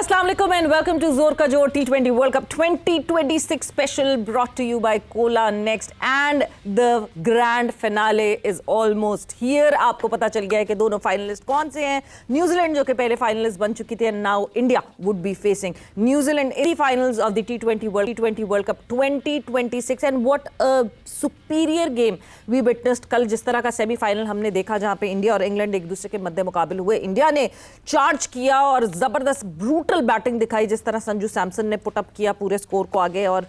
Assalamu alaikum and welcome to Zor Ka Jor T20 World Cup 2026 special brought to you by Cola Next and the grand finale is almost here. आपको पता चल गया है कि दोनों finalist कौन से हैं. न्यूजीलैंड जो कि पहले फाइनलिस्ट बन चुकी थी and now India would be facing New Zealand in the finals of the T20 World Cup 2026 and what a superior game we witnessed. कल जिस तरह का सेमीफाइनल हमने देखा जहां पे इंडिया और इंग्लैंड एक दूसरे के मध्य मुकाबले हुए, इंडिया ने चार्ज किया और जबरदस्त ब्रूटल बैटिंग दिखाई. जिस तरह संजू सैमसन ने पुटअप किया पूरे स्कोर को आगे और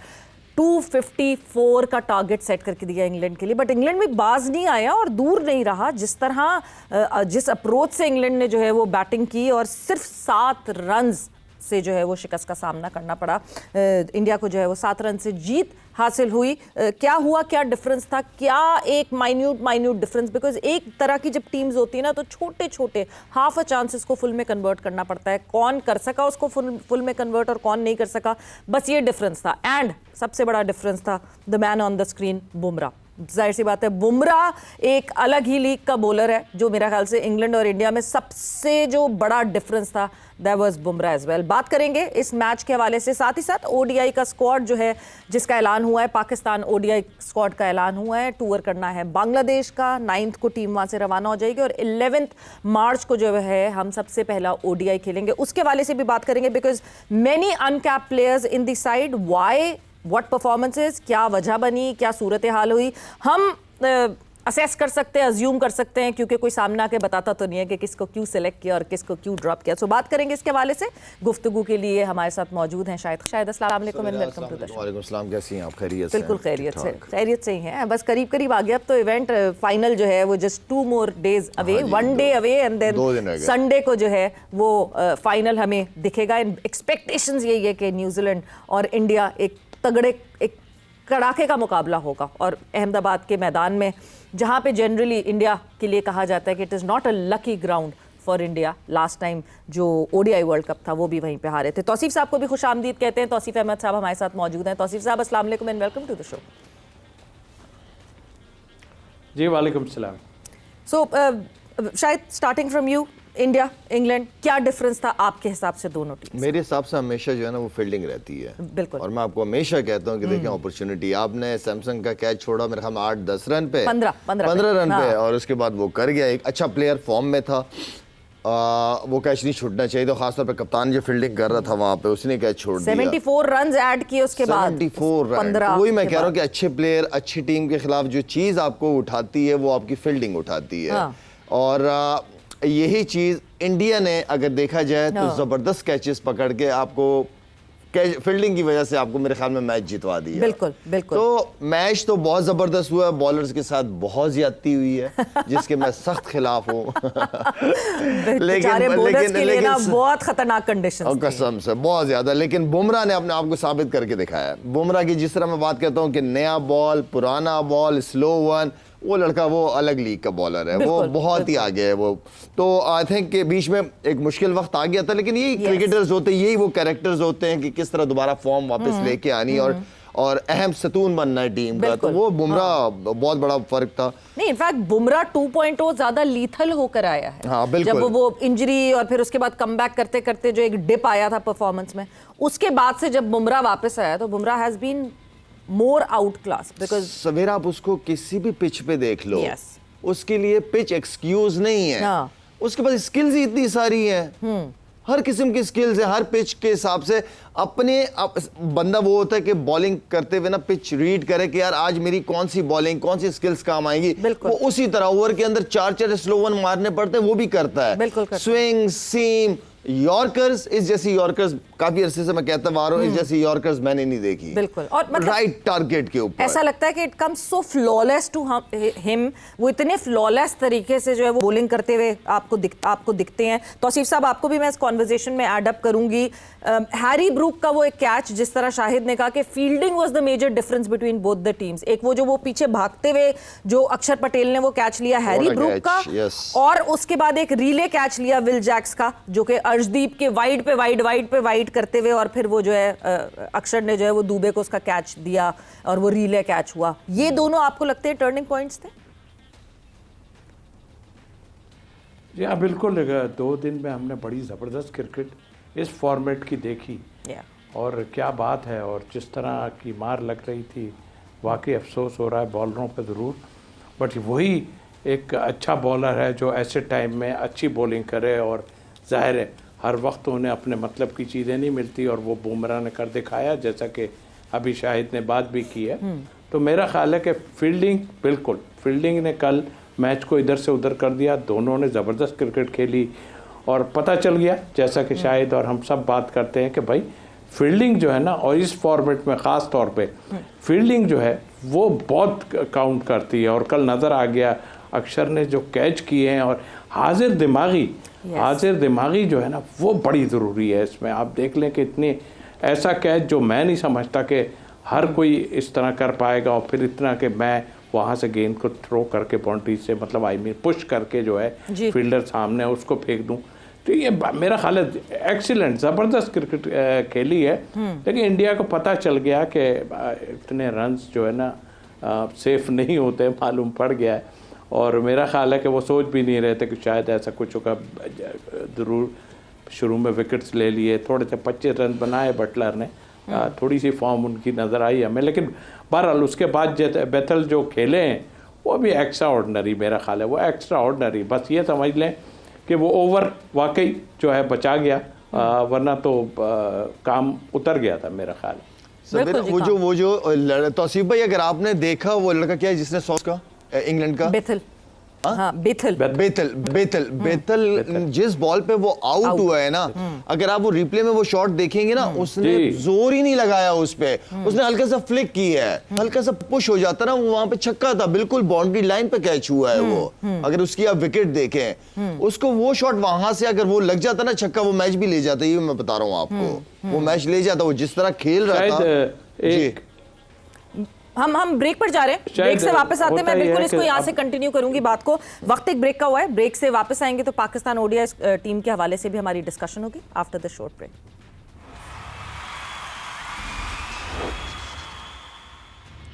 254 का टारगेट सेट करके दिया इंग्लैंड के लिए. बट इंग्लैंड भी बाज नहीं आया और दूर नहीं रहा. जिस तरह जिस अप्रोच से इंग्लैंड ने जो है वो बैटिंग की और सिर्फ 7 रन से जो है वो शिकस्त का सामना करना पड़ा. इंडिया को जो है वो 7 रन से जीत हासिल हुई. क्या हुआ, क्या डिफरेंस था, क्या एक माइन्यूट डिफरेंस, बिकॉज एक तरह की जब टीम्स होती है ना तो छोटे छोटे हाफ अ चांसेस को फुल में कन्वर्ट करना पड़ता है. कौन कर सका उसको फुल में कन्वर्ट और कौन नहीं कर सका, बस ये डिफरेंस था. एंड सबसे बड़ा डिफरेंस था the man on the screen, Bumrah. जाहिर सी बात है बुमराह एक अलग ही लीग का बॉलर है. जो मेरा ख्याल से इंग्लैंड और इंडिया में सबसे जो बड़ा डिफरेंस था that was Bumrah as well. बात करेंगे इस मैच के हवाले से, साथ ही साथ ओडीआई का स्क्वाड जो है जिसका ऐलान हुआ है. पाकिस्तान ओडीआई स्क्वाड का ऐलान हुआ है. टूर करना है बांग्लादेश का. 9 को टीम वहां से रवाना हो जाएगी और 11 मार्च को जो है हम सबसे पहला ओडीआई खेलेंगे. उसके हवाले से भी बात करेंगे because many uncapped players in the side. Why, what performances, क्या वजह बनी, क्या सूरत हाल हुई, हम असेस कर सकते हैं, अज्यूम कर सकते हैं, क्योंकि कोई सामने आके बताता तो नहीं है कि किसको क्यों सिलेक्ट किया और किसको क्यों ड्रॉप किया. सो बात करेंगे इसके हवाले से. गुफ्तगू के लिए हमारे साथ मौजूद हैं शायद. अस्सलाम वालेकुम and welcome to the show. वालेकुम सलाम. कैसी हैं आप? खैरियत से? बिल्कुल खैरियत से ही हैं. बस करीब आ गया. अब तो इवेंट फाइनल जो है वो just 2 more days away, 1 day away and then Sunday को जो है वो फाइनल हमें दिखेगा. एक्सपेक्टेशंस यही है कि न्यूजीलैंड और इंडिया एक कड़ाके का मुकाबला होगा और अहमदाबाद के मैदान में, जहां पे जनरली इंडिया के लिए कहा जाता है कि it is not a lucky ground for India. Last time जो ओडीआई वर्ल्ड कप था वो भी वहीं पे हारे थे. तौसीफ साहब को भी खुश आमदीद कहते हैं. तौसीफ अहमद साहब हमारे साथ मौजूद हैं. तौसीफ साहब अस्सलाम वालेकुम and welcome to the show. जी वालेकुम सलाम. सो शायद starting from you, India England, क्या डिफरेंस था आपके हिसाब से दोनों टीम? मेरे हिसाब से हमेशा जो है ना वो फील्डिंग रहती है. बिल्कुल. और मैं आपको हमेशा कहता हूँ कि देखें अपॉर्चुनिटी, आपने सैमसंग का कैच छोड़ा मेरे ख्याल में 8-10 रन पे, 15 रन पे, और उसके बाद वो कर गया. एक अच्छा प्लेयर फॉर्म में था, वो कैच नहीं छूटना चाहिए. तो खासतौर पे कप्तान जो फील्डिंग कर रहा था वहां पे उसने कैच छोड़ दिया. 74 रन ऐड किए उसके बाद. 74 रन. वही मैं कह रहा हूँ कि अच्छे प्लेयर अच्छी टीम के खिलाफ जो चीज आपको उठाती है वो आपकी फील्डिंग उठाती है. और यही चीज इंडिया ने अगर देखा जाए तो जबरदस्त कैचेस पकड़ के आपको फील्डिंग की वजह से आपको मेरे ख्याल में मैच जितवा दिया. बिल्कुल. तो मैच तो बहुत जबरदस्त हुआ. बॉलर्स के साथ बहुत ज्यादती हुई है जिसके मैं सख्त खिलाफ हूँ. लेकिन बहुत खतरनाक कंडीशंस कसम से बहुत ज्यादा. लेकिन बुमराह ने अपने आप को साबित करके दिखाया. बुमराह की जिस तरह मैं बात करता हूँ कि नया बॉल, पुराना बॉल, स्लो वन, वो लड़का वो अलग लीग का बॉलर है. वो बहुत ही आगे है वो. तो आई थिंक के बीच में एक मुश्किल वक्त आ गया था, लेकिन यही क्रिकेटर्स होते हैं, यही वो कैरेक्टर्स होते हैं कि किस तरह दोबारा फॉर्म वापस लेके आनी और अहम सतून बनना है टीम का. तो वो बुमराह बहुत बड़ा फर्क था. नहीं, इनफैक्ट बुमराह 2.0 ज्यादा लीथल होकर आया है. हाँ, बिल्कुल. जब वो इंजरी और फिर उसके बाद कमबैक करते करते जो एक डिप आया था परफॉर्मेंस में, उसके बाद से जब बुमराह वापस आया तो Bumrah has been more out class. Because Savera आप उसको किसी भी पिच पे देख लो, उसके लिए पिच एक्सक्यूज नहीं है. उसके पास स्किल्स ही इतनी सारी हैं. हर किस्म की स्किल्स है. हर पिच के हिसाब से अपने बंदा वो होता है कि बॉलिंग करते हुए ना पिच रीड करे कि यार आज मेरी कौन सी बॉलिंग, कौन सी स्किल्स काम आएंगी. वो उसी तरह ओवर के अंदर 4 स्लो वन मारने पड़ते हैं, वो भी करता है. स्विंग, सीम, यॉर्कर्स, इस जैसी यॉर्कर्स काफी अरसे से मैं कहता आ रहा हूँ, इस जैसी यॉर्कर्स मैंने नहीं देखी. बिल्कुल. और मतलब राइट टारगेट के ऊपर ऐसा लगता है कि it comes so flawless to him. वो इतने फ्लॉलेस तरीके से जो है वो बॉलिंग करते हुए आपको दिखते हैं. तौसीफ साहब, आपको भी मैं इस कॉन्वर्सेशन में ऐड अप करूंगी. हैरी ब्रूक का वो एक कैच, जिस तरह शाहिद ने कहा कि fielding was the major difference between both the teams. एक वो जो वो पीछे भागते हुए जो अक्षर पटेल ने वो कैच लिया हैरी ब्रूक का, और उसके बाद एक रिले कैच लिया विल जैक्स का, जो कि अर्शदीप के वाइड पे वाइड करते हुए, और फिर वो जो है अक्षर ने जो है वो दुबे को उसका कैच दिया और वो रिले कैच हुआ. ये दोनों आपको लगते हैं टर्निंग पॉइंट्स थे? जी हाँ, बिल्कुल. 2 दिन में हमने बड़ी ज़बरदस्त क्रिकेट इस फॉर्मेट की देखी और क्या बात है, और जिस तरह की मार लग रही थी, वाकई अफसोस हो रहा है बॉलरों पे ज़रूर, बट वही एक अच्छा बॉलर है जो ऐसे टाइम में अच्छी बॉलिंग करे, और जाहिर है हर वक्त उन्हें अपने मतलब की चीज़ें नहीं मिलती, और वो बुमराह ने कर दिखाया, जैसा कि अभी शाहिद ने बात भी की है। तो मेरा ख्याल है कि फील्डिंग ने कल मैच को इधर से उधर कर दिया, दोनों ने ज़बरदस्त क्रिकेट खेली, और पता चल गया जैसा कि शाहिद और हम सब बात करते हैं कि भाई फील्डिंग जो है ना, और इस फॉर्मेट में ख़ास तौर पे फील्डिंग जो है वो बहुत काउंट करती है, और कल नज़र आ गया अक्षर ने जो कैच किए हैं, और हाजिर दिमागी जो है ना वो बड़ी ज़रूरी है इसमें। आप देख लें कि इतनी ऐसा कैच जो मैं नहीं समझता कि हर कोई इस तरह कर पाएगा, और फिर इतना कि मैं वहाँ से गेंद को थ्रो करके बाउंड्री से, मतलब पुश करके जो है फील्डर सामने उसको फेंक दूँ। तो ये मेरा ख्याल है एक्सीलेंट ज़बरदस्त क्रिकेट खेली है, लेकिन इंडिया को पता चल गया कि इतने रन्स जो है ना सेफ नहीं होते, मालूम पड़ गया है, और मेरा ख्याल है कि वो सोच भी नहीं रहे थे कि शायद ऐसा कुछ होगा। ज़रूर शुरू में विकेट्स ले लिए, थोड़े से 25 रन बनाए बटलर ने, थोड़ी सी फॉर्म उनकी नज़र आई हमें, लेकिन बहरहाल उसके बाद बेथल जो खेले हैं वो भी एक्स्ट्रा ऑर्डनरी, मेरा ख्याल है वो एक्स्ट्रा ऑर्डनरी। बस ये समझ लें कि वो ओवर वाकई जो है बचा गया, वरना तो काम उतर गया था मेरा ख्याल। वो जो तौसीफ भाई, अगर आपने देखा वो लड़का क्या है जिसने सॉस का इंग्लैंड का बेथल जिस बॉल पे वो आउट हुआ है ना, अगर आप वो रिप्ले में वो शॉट देखेंगे ना, उसने जोर ही नहीं लगाया उस पे, उसने हल्का सा फ्लिक किया है, हल्का सा पुश हो जाता ना, वो वहां पे छक्का था, बिल्कुल बाउंड्री लाइन पे कैच हुआ है वो। अगर उसकी आप विकेट देखें, उसको वो शॉट वहां से अगर वो लग जाता ना छक्का, वो मैच भी ले जाता, ये मैं बता रहा हूँ आपको, वो मैच ले जाता, वो जिस तरह खेल रहा था। हम ब्रेक पर जा रहे हैं, ब्रेक से वापस आते हैं, मैं बिल्कुल इसको यहाँ से कंटिन्यू करूंगी बात को। वक्त एक ब्रेक का हुआ है, ब्रेक से वापस आएंगे तो पाकिस्तान ओडीआई टीम के हवाले से भी हमारी डिस्कशन होगी after the short break.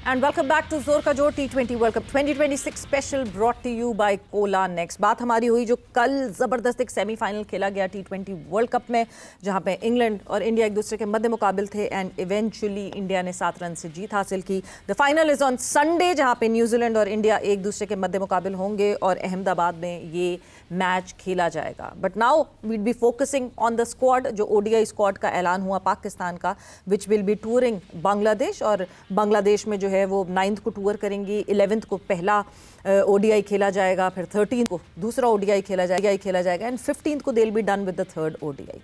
And welcome back to Zor Ka Zor T20 world cup 2026 special brought to you by Cola Next. बात हमारी हुई जो कल ज़बरदस्त एक सेमीफाइनल खेला गया T20 वर्ल्ड कप में, जहां पे इंग्लैंड और इंडिया एक दूसरे के मद्दे मुकाबिल थे, एंड इवेंचुअली इंडिया ने 7 रन से जीत हासिल की। The final is on Sunday, जहां पे न्यूजीलैंड और इंडिया एक दूसरे के मद्दे मुकाबिल होंगे, और अहमदाबाद में ये मैच खेला जाएगा। But now we'll be focusing on the squad, जो ओडीआई स्क्वाड का ऐलान हुआ पाकिस्तान का, which will be touring Bangladesh, और बांग्लादेश में जो है वो 9th को टूर करेंगी, 11th को पहला ओडीआई खेला जाएगा, फिर 13th को दूसरा ओडीआई खेला जाएगा, एंड 15th को they will be done with the 3rd ODI.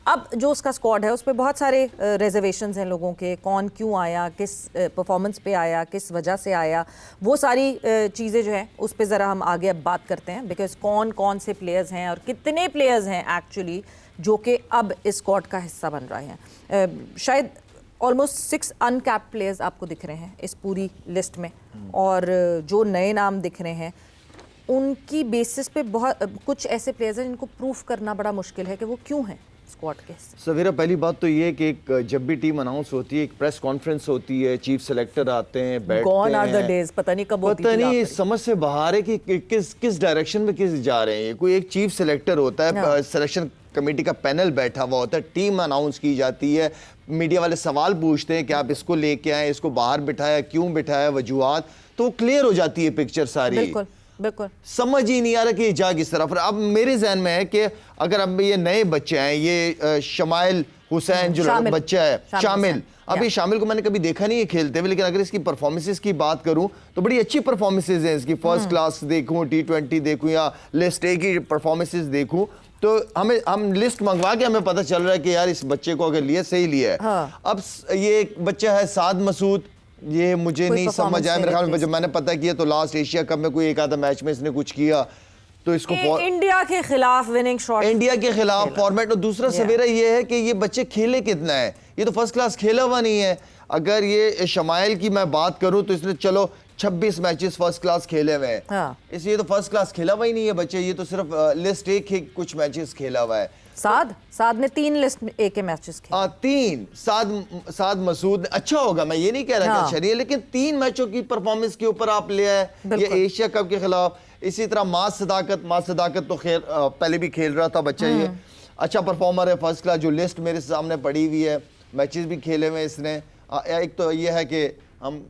अब जो उसका स्क्वाड है उस पर बहुत सारे रिजर्वेशंस हैं लोगों के, कौन क्यों आया, किस परफॉर्मेंस पे आया, किस वजह से आया, वो सारी चीज़ें जो हैं उस पर ज़रा हम आगे अब बात करते हैं, बिकॉज कौन से प्लेयर्स हैं और कितने प्लेयर्स हैं एक्चुअली जो कि अब इस स्क्वाड का हिस्सा बन रहे हैं। शायद ऑलमोस्ट 6 अनकैप्ड प्लेयर्स आपको दिख रहे हैं इस पूरी लिस्ट में, और जो नए नाम दिख रहे हैं उनकी बेसिस पे बहुत कुछ ऐसे प्लेयर्स हैं जिनको प्रूफ करना बड़ा मुश्किल है कि वो क्यों हैं स्क्वाड के। सवेरा पहली बात तो ये कि जब भी टीम अनाउंस होती है, एक प्रेस कॉन्फ्रेंस होती है, चीफ सेलेक्टर आते हैं, बैठते Gone are the हैं, days, पता नहीं कब होती थी, पता नहीं समझ से बाहर है कि किस डायरेक्शन में किस जा रहे हैं। कोई एक चीफ सेलेक्टर होता है, सिलेक्शन कमेटी का पैनल बैठा हुआ होता है, टीम अनाउंस की जाती है, मीडिया वाले सवाल पूछते हैं कि आप इसको लेके आए, इसको बाहर बिठाया, क्यों बिठाया, वजूहात, तो वो क्लियर हो जाती है पिक्चर सारी। बिल्कुल समझ ही नहीं आ रहा कि ये जा किस तरफ। अब मेरे जहन में है कि अगर अब ये नए बच्चे हैं, ये शमाइल हुसैन जो बच्चा है शामिल, अब ये शामिल को मैंने कभी देखा नहीं है खेलते हुए, लेकिन अगर इसकी परफॉर्मेंसेस की बात करूं तो बड़ी अच्छी परफॉर्मेंसेस हैं इसकी। फर्स्ट क्लास देखूं, T20 देखूं, या लिस्ट ए की परफॉर्मेंसेस देखूं, तो हम लिस्ट मंगवा के हमें पता चल रहा है कि यार इस बच्चे को अगर लिया सही लिया है। अब ये एक बच्चा है साद मसूद, ये मुझे नहीं समझ आया, मेरे ख्याल में जब मैंने पता किया तो लास्ट एशिया कप में कोई एक आधा मैच में इसने कुछ किया, तो इसको इंडिया के खिलाफ विनिंग शॉट, इंडिया के खिलाफ फॉर्मेट। और दूसरा सवेरा ये है कि ये बच्चे खेले कितना है, ये तो फर्स्ट क्लास खेला हुआ नहीं है। अगर ये शमाइल की मैं बात करूं तो इसने चलो 26 मैचेस फर्स्ट क्लास खेले हुए हैं, इसलिए तो फर्स्ट क्लास खेला हुआ ही नहीं है बच्चे, ये तो सिर्फ लिस्ट ए के कुछ मैचेस खेला हुआ है। साद ने 3 लिस्ट ए के मैचेस खेले, 3 साद मसूद अच्छा होगा, मैं ये नहीं कह रहा कि अच्छा नहीं है, लेकिन 3 मैचों की परफॉर्मेंस के ऊपर आप ले आए, ये एशिया कप के खिलाफ। इसी तरह मास सदाकत तो खैर पहले भी खेल रहा था बच्चा, ये अच्छा परफॉर्मर है, फर्स्ट क्लास। जो लिस्ट मेरे सामने पड़ी हुई है, मैचेस भी खेले हुए इसने। एक तो ये है कि हम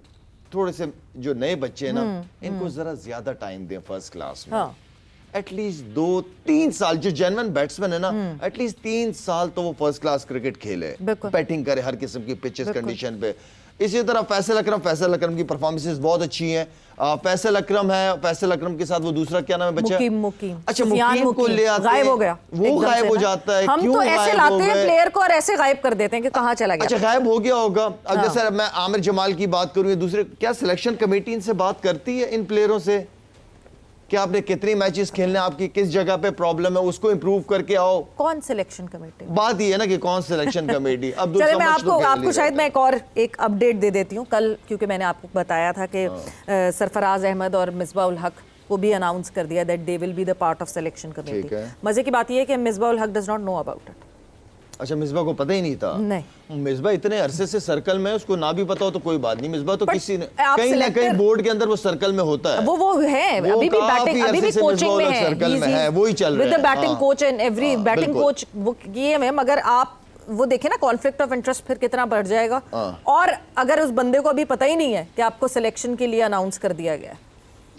थोड़े से जो नए बच्चे हैं ना, इनको जरा ज्यादा टाइम दें फर्स्ट क्लास में। एटलीस्ट 2-3 साल, जो जेन्युइन बैट्समैन है ना, एटलीस्ट 3 साल तो वो फर्स्ट क्लास क्रिकेट खेले, बैटिंग करे हर किस्म की पिचेस कंडीशन पे। इसी तरह फैसल अकरम की परफॉर्मेंसेस बहुत अच्छी हैं। फैसल अकरम है, फैसल अकरम के साथ वो दूसरा क्या नाम है बच्चा? मुकीम। अच्छा, मुकीम को ले आते हैं, गायब हो गया, वो गायब हो जाता है। हम क्यों तो ऐसे लाते हैं प्लेयर को और ऐसे गायब कर देते हैं कि कहाँ चला गया। अच्छा, गायब हो गया होगा। अब जैसे मैं आमिर जमाल की बात करूँ या दूसरे, क्या सिलेक्शन कमेटी इनसे बात करती है इन प्लेयरों से कि आपने कितनी मैचेस खेलने, आपकी किस जगह पे प्रॉब्लम है, उसको इंप्रूव करके आओ? कौन सिलेक्शन कमेटी? बात ये है ना कि कौन सिलेक्शन कमेटी। अब चलिए मैं आपको शायद मैं एक अपडेट दे देती हूँ। कल क्योंकि मैंने आपको बताया था कि सरफराज अहमद और मिसबाह उल हक को भी अनाउंस कर दिया that they will be the part of selection committee. मजे की बात ये है कि Misbah ul Haq does not know about it. अच्छा, मिसबा को पता ही नहीं था? नहीं, मिसबा इतने अरसे से सर्कल में, उसको ना भी पता हो तो कोई बात नहीं। मिसबा तो किसी ने कहीं ना कहीं बोर्ड के अंदर वो सर्कल में होता है। वो है, अभी भी बैटिंग, अभी भी कोचिंग में है, सर्कल में है, वो ही चल रहा है with the batting coach and every batting coach वो ये है। मगर आप वो देखें ना, कॉन्फ्लिक्ट ऑफ इंटरेस्ट फिर कितना बढ़ जाएगा। और अगर उस बंदे को अभी पता ही नहीं है कि आपको सिलेक्शन के लिए अनाउंस कर दिया गया है,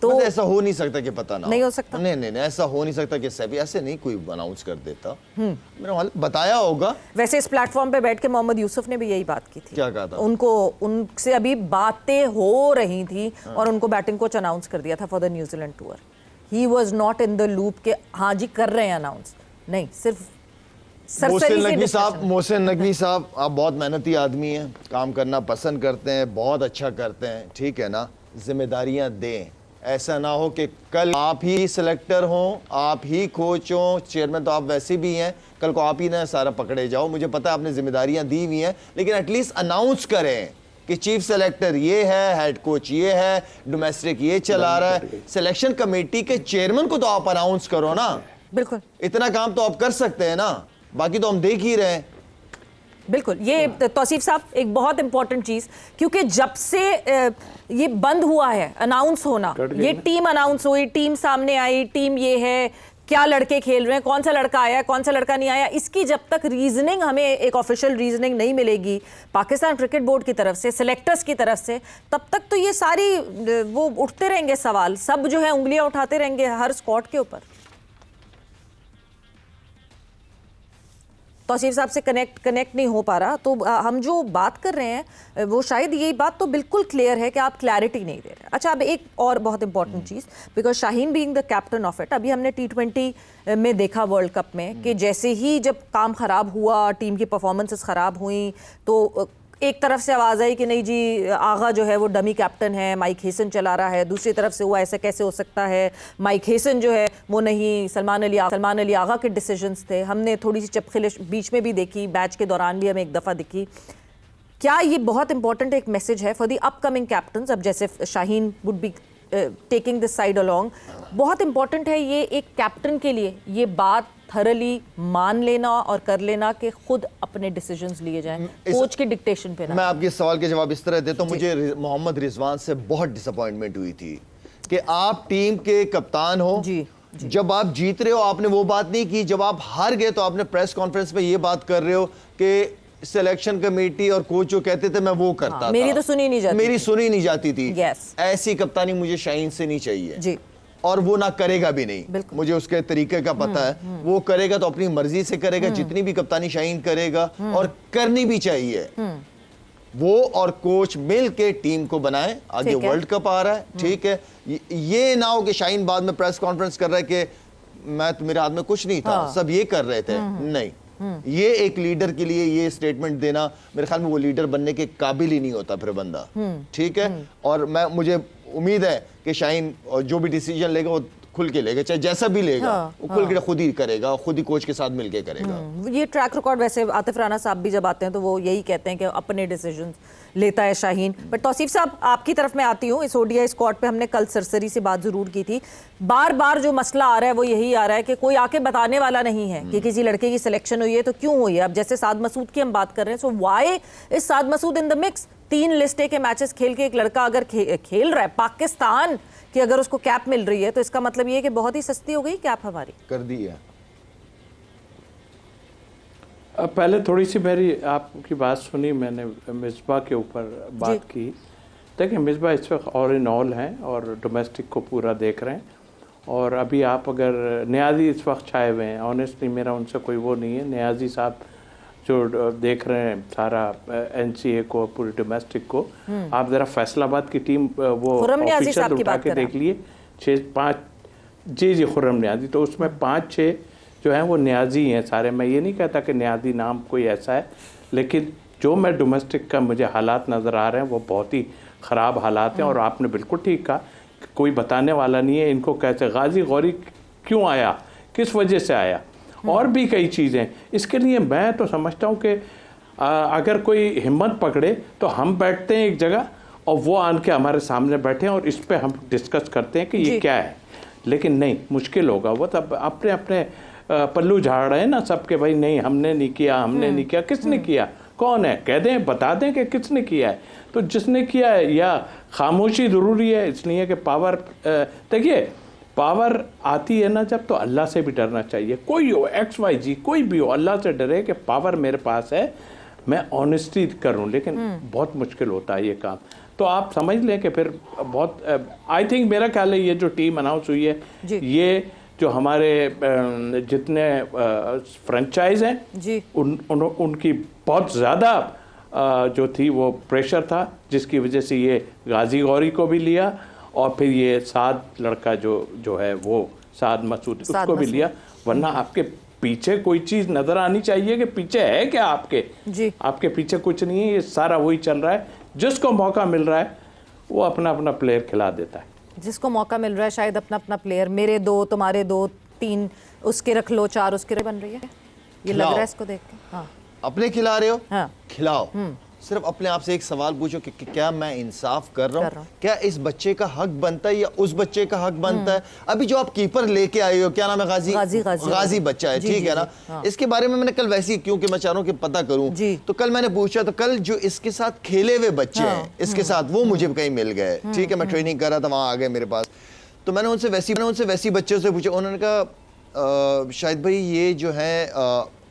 तो ऐसा हो नहीं सकता कि पता ना नहीं हो सकता। नहीं, ऐसा हो नहीं सकता कि सेबी ऐसे नहीं कोई अनाउंस कर देता। मैंने बताया होगा। वैसे इस प्लेटफॉर्म पे बैठ के मोहम्मद यूसुफ ने भी यही बात की थी। क्या कहा था? उनसे अभी बातें हो रही थी और उनको बैटिंग कोच अनाउंस कर दिया था for the New Zealand tour. He was not in the loop के हाँ जी कर रहे हैं अनाउंस, नहीं, सिर्फ मोहसिन नकवी साहब, आप बहुत मेहनती आदमी हैं, काम करना पसंद करते हैं, बहुत अच्छा करते हैं, ठीक है ना। जिम्मेदारियां दें, ऐसा ना हो कि कल आप ही सिलेक्टर हों, आप ही कोच हों, चेयरमैन तो आप वैसे भी हैं, कल को आप ही ना सारा पकड़े जाओ। मुझे पता है आपने जिम्मेदारियां दी हुई हैं, लेकिन एटलीस्ट अनाउंस करें कि चीफ सेलेक्टर ये है, हेड कोच ये है, डोमेस्टिक ये चला रहा है। सिलेक्शन कमेटी के चेयरमैन को तो आप अनाउंस करो ना। बिल्कुल, इतना काम तो आप कर सकते हैं ना, बाकी तो हम देख ही रहे हैं। बिल्कुल। ये तौसीफ साहब एक बहुत इंपॉर्टेंट चीज, क्योंकि जब से ये बंद हुआ है अनाउंस होना, ये टीम अनाउंस हुई, टीम सामने आई, टीम ये है, क्या लड़के खेल रहे हैं, कौन सा लड़का आया, कौन सा लड़का नहीं आया, इसकी जब तक रीजनिंग, हमें एक ऑफिशियल रीजनिंग नहीं मिलेगी पाकिस्तान क्रिकेट बोर्ड की तरफ से, सिलेक्टर्स की तरफ से, तब तक तो ये सारी वो उठते रहेंगे सवाल, सब जो है उंगलियां उठाते रहेंगे हर स्क्वाड के ऊपर। तौसीफ साहब से कनेक्ट नहीं हो पा रहा, तो हम जो बात कर रहे हैं वो शायद यही बात तो बिल्कुल क्लियर है कि आप क्लैरिटी नहीं दे रहे। अच्छा, अब एक और बहुत important cheese, because Shaheen being the captain of it, अभी हमने T20 में देखा वर्ल्ड कप में कि जैसे ही जब काम ख़राब हुआ, टीम की परफॉर्मेंसेस ख़राब हुई, तो एक तरफ से आवाज़ आई कि नहीं जी आगा जो है वो डमी कैप्टन है, माइक हेसन चला रहा है, दूसरी तरफ से हुआ ऐसा कैसे हो सकता है, माइक हेसन जो है वो नहीं, सलमान अली आगा के डिसीजंस थे। हमने थोड़ी सी चपखिलिश बीच में भी देखी, मैच के दौरान भी हमें एक दफ़ा दिखी। क्या ये बहुत इंपॉर्टेंट एक मैसेज है फॉर द अपकमिंग कैप्टन्स? अब जैसे Shaheen would be taking this side along, बहुत इंपॉर्टेंट है ये एक कैप्टन के लिए ये बात थरली मान लेना और कर लेना कि खुद अपने डिसीजंस लिए जाएं, कोच के डिक्टेशन पे ना। मैं आपके सवाल के जवाब इस तरह देता हूं। मुझे मोहम्मद रिजवान से बहुत डिसअपॉइंटमेंट हुई थी कि आप टीम के कप्तान हो, जब आप जीत रहे हो आपने वो बात नहीं की, जब आप हार गए तो आपने प्रेस कॉन्फ्रेंस में ये बात कर रहे हो कि सिलेक्शन कमेटी और कोच जो कहते थे मैं वो करता था। मेरी तो सुनी नहीं जाती, मेरी सुनी नहीं जाती थी। ऐसी कप्तानी मुझे शाहीन से नहीं चाहिए जी, और वो ना करेगा भी नहीं। मुझे उसके तरीके का पता है, वो करेगा तो अपनी मर्जी से करेगा, जितनी भी कप्तानी शाहीन करेगा, और करनी भी चाहिए। वो और कोच मिल के टीम को बनाए, आगे वर्ल्ड कप आ रहा है, ठीक है। ये ना हो कि शाहीन बाद में प्रेस कॉन्फ्रेंस कर रहा है कि मैं तो, मेरे हाथ में कुछ नहीं था, सब ये कर रहे थे। नहीं, ये एक लीडर के लिए ये स्टेटमेंट देना, मेरे ख्याल में वो लीडर बनने के काबिल ही नहीं होता फिर बंदा, ठीक है। और मुझे उम्मीद है कि शाहीन जो भी डिसीजन लेगा वो खुल के लेगा, चाहे जैसा भी लेगा वो खुल के खुद ही करेगा, खुद ही कोच के साथ मिलके करेगा। ये ट्रैक रिकॉर्ड, वैसे आतिफ राना साहब भी जब आते हैं तो वो यही कहते हैं कि अपने डिसीजन लेता है शाहीन। बट तौसीफ साहब आपकी तरफ मैं आती हूँ, इस ओडीआई स्क्वाड पे हमने कल सरसरी से बात जरूर की थी, बार बार जो मसला आ रहा है वो यही आ रहा है कि कोई आके बताने वाला नहीं है कि किसी लड़के की सिलेक्शन हुई है तो क्यों हुई है। अब जैसे साद मसूद की हम बात कर रहे हैं, so why is Saad Masood in the mix? 3 list A के मैचेस खेल के एक लड़का अगर खेल रहा है पाकिस्तान की, अगर उसको कैप मिल रही है तो इसका मतलब ये है कि बहुत ही सस्ती हो गई कैप हमारी। कर दी है, पहले थोड़ी सी मेरी आपकी बात सुनी मैंने, मिसबा के ऊपर बात की। देखिए मिसबा इस वक्त ऑल इन ऑल हैं और डोमेस्टिक को पूरा देख रहे हैं। और अभी आप अगर नियाज़ी इस वक्त छाए हुए हैं, ऑनेस्टली मेरा उनसे कोई वो नहीं है। नियाज़ी साहब जो देख रहे हैं सारा NCA को, पूरी डोमेस्टिक को। आप ज़रा फैसलाबाद की टीम वो ऑफिशियल उठा के देख लिए, 6-5 जी खुर्रम नियाज़ी, तो उसमें 5-6 जो हैं वो न्याजी हैं सारे। मैं ये नहीं कहता कि न्याजी नाम कोई ऐसा है, लेकिन जो मैं डोमेस्टिक का मुझे हालात नज़र आ रहे हैं वो बहुत ही ख़राब हालात हैं। और आपने बिल्कुल ठीक कहा, कोई बताने वाला नहीं है इनको कैसे गाजी गौरी क्यों आया, किस वजह से आया, और भी कई चीज़ें। इसके लिए मैं तो समझता हूँ कि अगर कोई हिम्मत पकड़े तो हम बैठते हैं एक जगह और वो आन के हमारे सामने बैठे हैं और इस पर हम डिस्कस करते हैं कि ये क्या है। लेकिन नहीं, मुश्किल होगा। वो तब अपने अपने पल्लू झाड़ रहे हैं ना सबके, भाई नहीं हमने नहीं किया, हमने नहीं किया। किसने किया, कौन है, कह दें, बता दें कि किसने किया है। तो जिसने किया है, या खामोशी ज़रूरी है, इसलिए कि पावर, देखिए पावर आती है ना जब, तो अल्लाह से भी डरना चाहिए। कोई हो, XYZ कोई भी हो, अल्लाह से डरे कि पावर मेरे पास है, मैं ऑनेस्टी करूं। लेकिन बहुत मुश्किल होता है ये काम। तो आप समझ लें कि फिर बहुत, आई थिंक मेरा ख्याल है ये जो टीम अनाउंस हुई है, ये जो हमारे जितने फ्रेंचाइज हैं जी उनकी बहुत ज़्यादा जो थी वो प्रेशर था, जिसकी वजह से ये गाजी गौरी को भी लिया और फिर ये साद लड़का जो है वो साद मसूद उसको भी लिया। वरना आपके पीछे कोई चीज़ नज़र आनी चाहिए कि पीछे है क्या आपके जी। आपके पीछे कुछ नहीं है, ये सारा वही चल रहा है। जिसको मौका मिल रहा है वो अपना अपना प्लेयर खिला देता है। जिसको मौका मिल रहा है शायद अपना अपना प्लेयर, मेरे 2 तुम्हारे 2 3 उसके रख लो, 4 उसके बन रही है, ये लग रहा है इसको देख के। हाँ, अपने खिला रहे हो, हाँ। खिलाओ। सिर्फ अपने आप से एक सवाल पूछो कि क्या मैं इंसाफ कर रहा हूँ, क्या इस बच्चे का हक बनता है या उस बच्चे का हक बनता है। अभी जो आप कीपर लेके आए हो, क्या नाम है, गाजी बच्चा है, ठीक है ना। हाँ। इसके बारे में मैंने कल वैसे, क्योंकि मैं चाह रहा हूँ कि पता करूँ, तो कल मैंने पूछा, तो कल जो इसके साथ खेले हुए बच्चे हैं इसके साथ, वो मुझे कहीं मिल गए, ठीक है। मैं ट्रेनिंग कर रहा था, वहां आ गए मेरे पास। तो मैंने उनसे वैसी बच्चों से पूछा, उन्होंने कहा शायद भाई ये जो है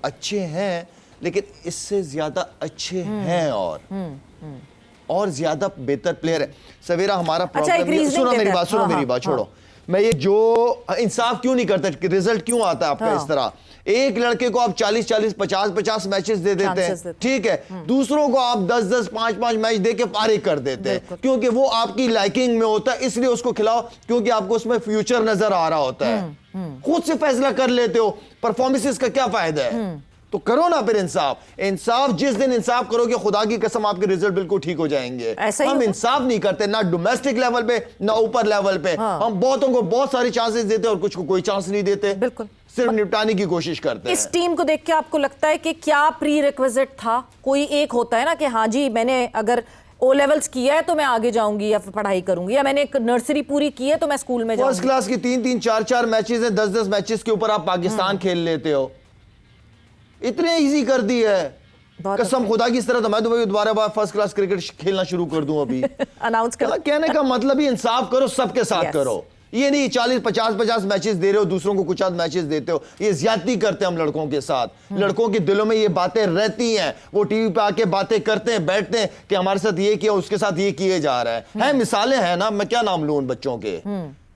अच्छे हैं, लेकिन इससे ज्यादा अच्छे हैं और ज्यादा बेहतर प्लेयर है। सवेरा हमारा प्रॉब्लम, सुनो मेरी बात, छोड़ो। मैं ये जो इंसाफ क्यों नहीं करता, रिजल्ट क्यों आता है आपका इस तरह। एक लड़के को आप 40-40, 50-50 मैचेस दे देते हैं, ठीक है। दूसरों को आप 10-10, 5-5 मैच दे के फारिग कर देते हैं, क्योंकि वो आपकी लाइकिंग में होता है, इसलिए उसको खिलाओ, क्योंकि आपको उसमें फ्यूचर नजर आ रहा होता है। खुद से फैसला कर लेते हो, परफॉर्मेंसेस का क्या फायदा है। तो करो ना फिर इंसाफ जिस दिन इंसाफ करोगे, खुदा की कसम आपके रिजल्ट बिल्कुल ठीक हो जाएंगे। हम इंसाफ नहीं करते, ना डोमेस्टिक लेवल पे ना ऊपर लेवल पे। हम बहुतों को बहुत सारी चांसेस देते और कुछ को कोई चांस नहीं देते, बिल्कुल सिर्फ निपटाने की कोशिश करते हैं। इस टीम को देख के आपको लगता है कि क्या प्री रिक्विजिट था, कोई एक होता है ना कि हाँ जी मैंने अगर O लेवल्स किया है तो मैं आगे जाऊंगी या फिर पढ़ाई करूंगी, या मैंने एक नर्सरी पूरी की है तो मैं स्कूल में जाऊंगी। फर्स्ट क्लास की 3-3, 4-4 मैचेस हैं, 10-10 मैचेस के ऊपर आप पाकिस्तान खेल लेते हो, इतने इजी कर दी है। कसम खुदा की, इस तरह तो मैं दोबारा फर्स्ट क्लास क्रिकेट खेलना शुरू कर दूं अभी। अनाउंस कर, कहने का मतलब ही इंसाफ करो, सबके साथ करो। ये नहीं 40-50 मैचेस दे रहे हो, दूसरों को कुछ आध मैचेस देते हो, ये ज्यादती करते हैं हम लड़कों के साथ। लड़कों के दिलों में ये बातें रहती हैं, वो टीवी पे आके बातें करते हैं, बैठते हैं कि हमारे साथ ये किया, उसके साथ ये किए जा रहा है। मिसालें हैं ना, मैं क्या नाम लूं उन बच्चों के।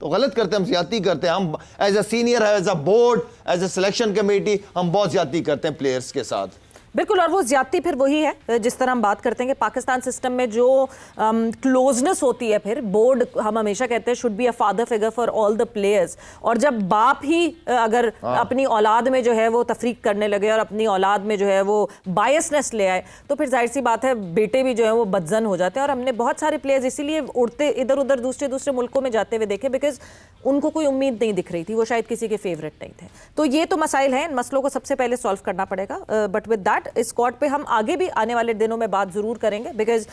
तो गलत करते हैं, हम ज्यादती करते हैं। हम as a senior, as a board, as a selection committee, हम बहुत ज्यादती करते हैं प्लेयर्स के साथ। बिल्कुल। और वो ज्यादती फिर वही है जिस तरह हम बात करते हैं कि पाकिस्तान सिस्टम में जो क्लोजनेस होती है, फिर बोर्ड हम हमेशा कहते हैं should be a father figure for all the players. और जब बाप ही अगर अपनी औलाद में जो है वो तफरीक करने लगे और अपनी औलाद में जो है वो बायसनेस ले आए, तो फिर जाहिर सी बात है बेटे भी जो है वो बदजन हो जाते हैं। और हमने बहुत सारे प्लेयर्स इसीलिए उड़ते इधर उधर दूसरे मुल्कों में जाते हुए देखे, बिकॉज उनको कोई उम्मीद नहीं दिख रही थी, वो शायद किसी के फेवरेट नहीं थे। तो ये तो मसाइल हैं, इन मसलों को सबसे पहले सॉल्व करना पड़ेगा। बट विद दैट, इस स्क्वाड पे हम आगे भी आने वाले दिनों में बात जरूर करेंगे, बिकॉज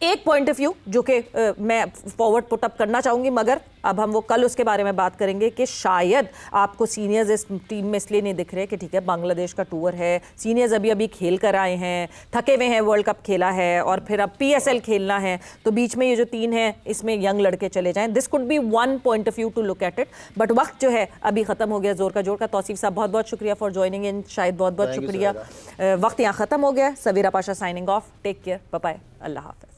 एक पॉइंट ऑफ व्यू जो कि मैं फॉरवर्ड पुट अप करना चाहूंगी, मगर अब हम वो कल उसके बारे में बात करेंगे कि शायद आपको सीनियर्स इस टीम में इसलिए नहीं दिख रहे कि ठीक है बांग्लादेश का टूर है, सीनियर्स अभी अभी खेल कर आए हैं, थके हुए हैं, वर्ल्ड कप खेला है और फिर अब PSL खेलना है, तो बीच में ये जो 3 हैं इसमें यंग लड़के चले जाएं। This could be one point of view to look at it, but वक्त जो है अभी खत्म हो गया जोर का जोर का। तौसीफ साहब बहुत बहुत शुक्रिया फॉर ज्वाइनिंग इन, शायद बहुत बहुत शुक्रिया। वक्त यहाँ खत्म हो गया। Savera Pasha signing off, take care, bye bye, Allah हाफिज।